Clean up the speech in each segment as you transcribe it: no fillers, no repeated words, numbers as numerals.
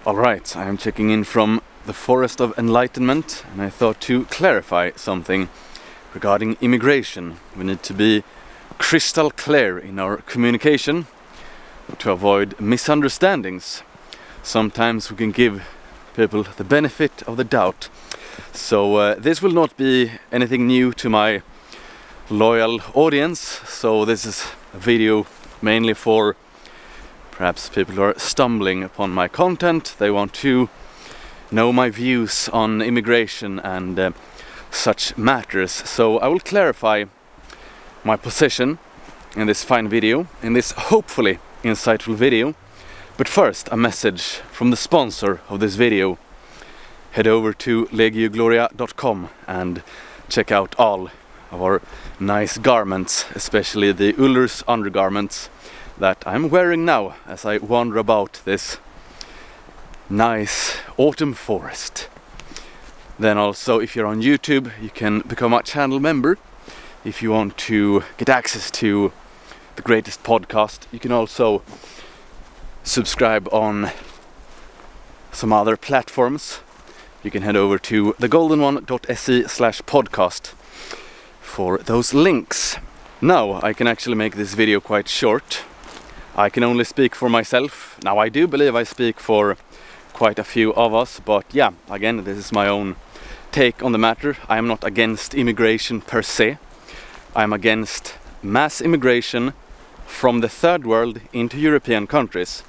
Alright, I am checking in from the Forest of Enlightenment, and I thought to clarify something regarding immigration. We need to be crystal clear in our communication to avoid misunderstandings. Sometimes we can give people the benefit of the doubt. So this will not be anything new to my loyal audience. So this is a video mainly for perhaps people who are stumbling upon my content. They want to know my views on immigration and such matters. So I will clarify my position in this fine video, in this hopefully insightful video. But first, a message from the sponsor of this video. Head over to legiogloria.com and check out all of our nice garments, especially the Ullers undergarments that I'm wearing now as I wander about this nice autumn forest. Then also, if you're on YouTube, you can become a channel member. If you want to get access to the greatest podcast, you can also subscribe on some other platforms. You can head over to thegoldenone.se/podcast for those links. Now I can actually make this video quite short. I can only speak for myself. Now I do believe I speak for quite a few of us, but yeah, again, this is my own take on the matter. I am not against immigration per se. I am against mass immigration from the third world into European countries.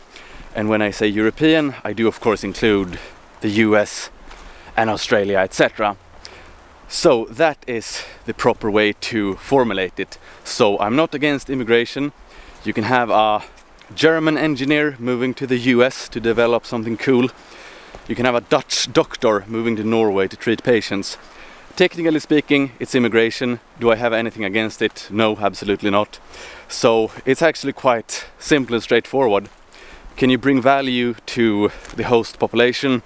And when I say European, I do of course include the US and Australia, etc. So that is the proper way to formulate it. So I'm not against immigration. You can have a German engineer moving to the US to develop something cool. You can have a Dutch doctor moving to Norway to treat patients. Technically speaking, it's immigration. Do I have anything against it? No, absolutely not. So it's actually quite simple and straightforward. Can you bring value to the host population?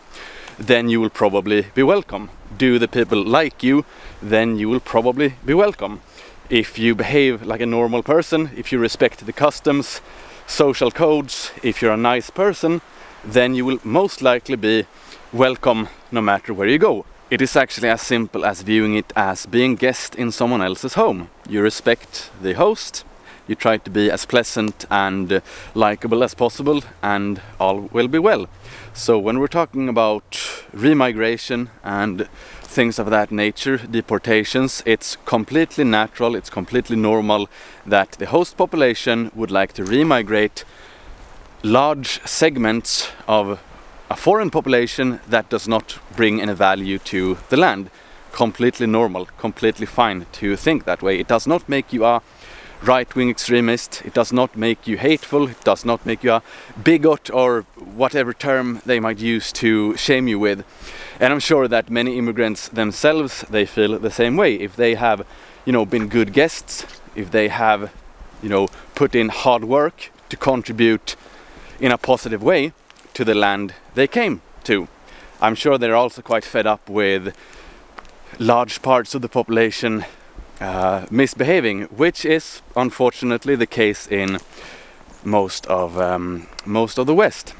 Then you will probably be welcome. Do the people like you? Then you will probably be welcome. If you behave like a normal person, if you respect the customs, social codes, if you're a nice person, then you will most likely be welcome no matter where you go. It is actually as simple as viewing it as being guest in someone else's home. You respect the host, you try to be as pleasant and likable as possible, and all will be well. So when we're talking about remigration and things of that nature, deportations, it's completely natural, it's completely normal that the host population would like to remigrate large segments of a foreign population that does not bring any value to the land. Completely normal, completely fine to think that way. It does not make you a right-wing extremist, it does not make you hateful, it does not make you a bigot or whatever term they might use to shame you with. And I'm sure that many immigrants themselves, they feel the same way. If they have, been good guests, if they have, put in hard work to contribute in a positive way to the land they came to. I'm sure they're also quite fed up with large parts of the population misbehaving, which is unfortunately the case in most of the West.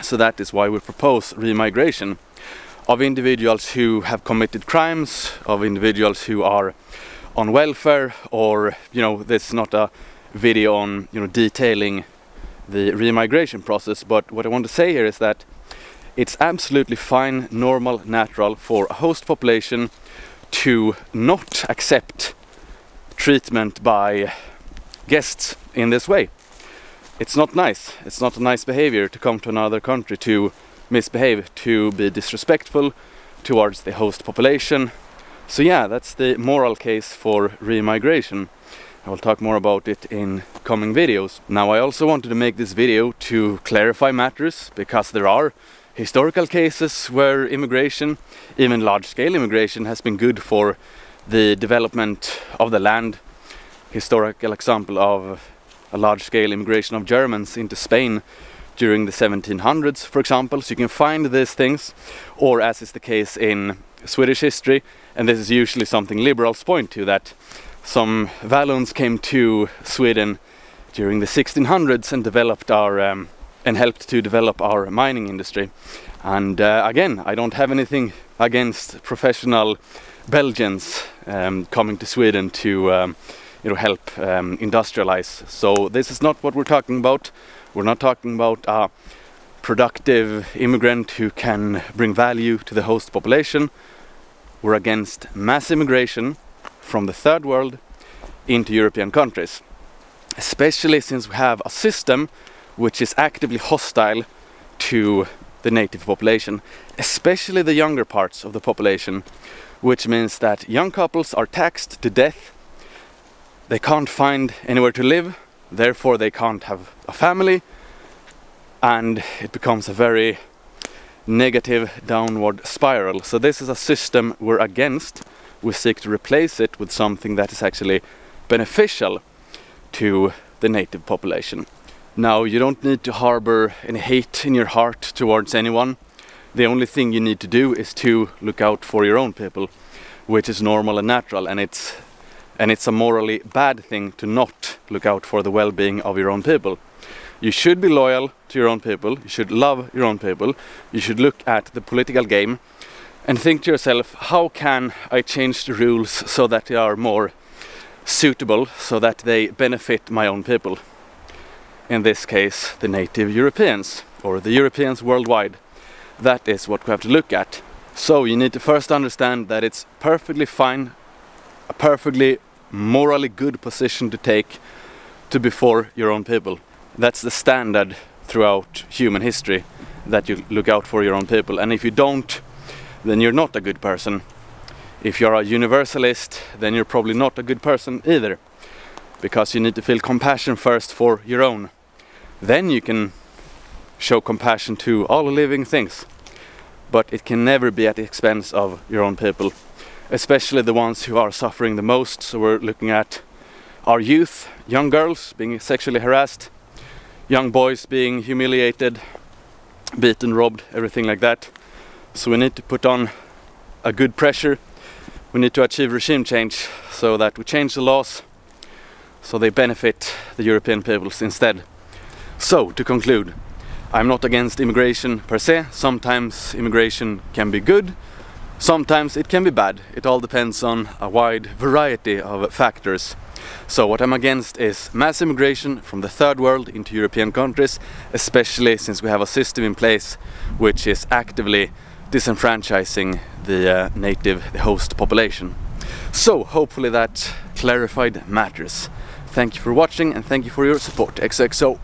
So that is why we propose remigration of individuals who have committed crimes, of individuals who are on welfare, or this is not a video on detailing the remigration process, but what I want to say here is that it's absolutely fine, normal, natural for a host population to not accept treatment by guests in this way. It's not nice. It's not a nice behavior to come to another country to misbehave, to be disrespectful towards the host population. So yeah, that's the moral case for remigration. I will talk more about it in coming videos. Now I also wanted to make this video to clarify matters, because there are historical cases where immigration, even large-scale immigration, has been good for the development of the land. Historical example of a large-scale immigration of Germans into Spain during the 1700s, for example. So you can find these things, or as is the case in Swedish history, and this is usually something liberals point to, that some Valloons came to Sweden during the 1600s and developed our and helped to develop our mining industry. And again, I don't have anything against professional Belgians coming to Sweden to help industrialize. So this is not what we're talking about. We're not talking about a productive immigrant who can bring value to the host population. We're against mass immigration from the third world into European countries, especially since we have a system which is actively hostile to the native population, especially the younger parts of the population, which means that young couples are taxed to death. They can't find anywhere to live, therefore they can't have a family, and it becomes a very negative downward spiral. So this is a system we're against. We seek to replace it with something that is actually beneficial to the native population. Now, you don't need to harbor any hate in your heart towards anyone. The only thing you need to do is to look out for your own people, which is normal and natural, and it's a morally bad thing to not look out for the well-being of your own people. You should be loyal to your own people, you should love your own people, you should look at the political game and think to yourself, how can I change the rules so that they are more suitable, so that they benefit my own people? In this case, the native Europeans, or the Europeans worldwide. That is what we have to look at. So you need to first understand that it's perfectly fine, a perfectly morally good position to take to be for your own people. That's the standard throughout human history, that you look out for your own people. And if you don't, then you're not a good person. If you're a universalist, then you're probably not a good person either, because you need to feel compassion first for your own. Then you can show compassion to all living things, but it can never be at the expense of your own people, especially the ones who are suffering the most. So we're looking at our youth, young girls being sexually harassed, young boys being humiliated, beaten, robbed, everything like that. So we need to put on a good pressure. We need to achieve regime change so that we change the laws so they benefit the European peoples instead. So, to conclude, I'm not against immigration per se. Sometimes immigration can be good, sometimes it can be bad. It all depends on a wide variety of factors. So what I'm against is mass immigration from the third world into European countries, especially since we have a system in place which is actively disenfranchising the the host population. So hopefully that clarified matters. Thank you for watching and thank you for your support. XOXO.